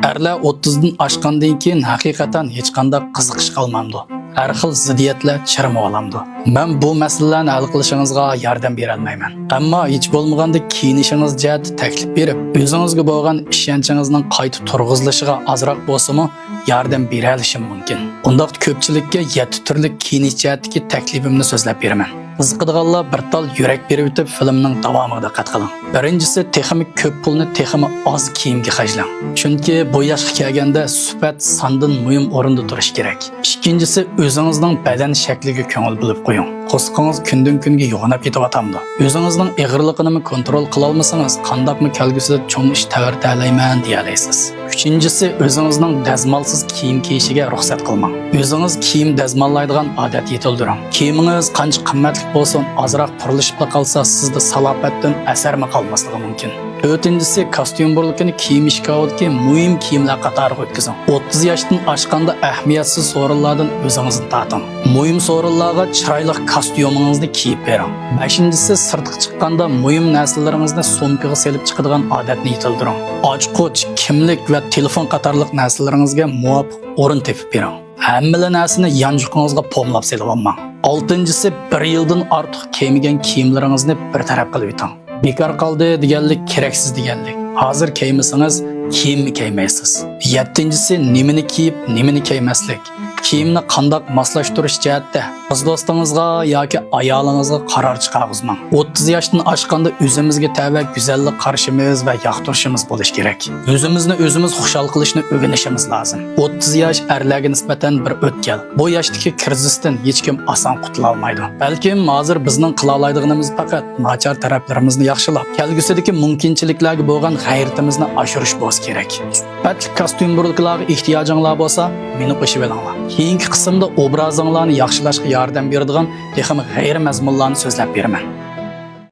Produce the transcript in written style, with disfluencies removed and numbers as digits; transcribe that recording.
Erlar 30dan oshgandan keyin haqiqatan hech qanday qiziqish qolmamdi. Har xil ziddiyatlar chirmab olamdi. Men bu masalalarni hal qilishingizga yordam bera olmayman. Ammo hech bo'lmaganda kiyinishingiz jihati taklif berib, o'zingizga bo'lgan ishonchingizni qayta turg'izlishiga ozroq bo'lsa-mu yordam bera olishim mumkin. Undaq ko'pchilikka 7 turli kiyinish jihatidagi taklifimni so'zlab beraman. Qiziqadiganlar bir tal yurak berib o'tib filmning davomiga diqqat qiling. Birinchisi, texmi ko'p pulni texmi oz kiyimga xajlang. Chunki bu yoshga kelganda sifat sondan muhim o'rinda turish kerak. Ikkinchisi, o'zingizning badan shakliga ko'ngil bo'lib qo'ying. Qo'sqingiz kundan kunga yo'g'onab ketyapti. O'zingizning ig'irligini kontrol qila olmasangiz, qandaqmi kelgusida cho'ng ish tavarta alayman deya olasiz. Uchinchisi, o'zingizning dazmolsiz kiyim kiyishiga ruxsat qilmang. O'zingiz kiyim dazmollaydigan odat yetildiring. Kiyimingiz qancha qimmatli bo'lsin, ozroq purilishib qolsa, sizda salobatdan asarmi qolmasligi mumkin. To'rtinchisi, kostyum burlikini kiyim ishkovdagi muhim kiyimlar qatoriga o'tkazing. 30 yoshdan oshganda ahamiyatsiz so'rinlardan o'zingizni torting. Muhim so'rinlarga chiroyli kostyumingizni kiyib bering. Beshinchisi, sirtqa chiqqanda muhim narsalaringizni sumkaga selib chiqadigan odatni yetildiring. Ochqoch, kimlik va telefon qatorliq narsalaringizga muvofiq o'rin tepib bering. Hamma narsani yanjiqingizga pomlab selib olmang. Oltinchisi, 1 yildan ortiq kiymagan kiyimlaringizni bir taraf qilib o'ting. Bekor qoldi deganlik keraksiz deganlik. Hozir kiymasangiz kiyimni kiymaysiz. 7-si nimani kiyib, nimani kiymaslik. Kiyimni qandoq moslashtirish jihatda qiz do'stingizga yoki ayolingizga qaror chiqarg'izmang. 30 yoshdan oshganda o'zimizga tava go'zallik qarashimiz va yoqtirishimiz bo'lish kerak. O'zimizni o'zimiz xushal qilishni o'rganishimiz lozim. 30 yosh erlarga nisbatan bir o'tgan. Bu yoshdagi krizisdan hech kim oson qutula olmaydi. Balkim hozir bizning qila oladiganimiz faqat nachar taraflarimizni yaxshilab, kelgusidagi mumkinchiliklarga bo'lgan g'ayratimizni oshirish bo'lishi kerak. Sifatli kostyum burliklarga ehtiyojinglar bo'lsa, meni qo'shib olinglar. Keyingi qismda obrazinglarni yaxshilashga yordam beradigan texnik g'ayri mazmunlarni so'zlab beraman.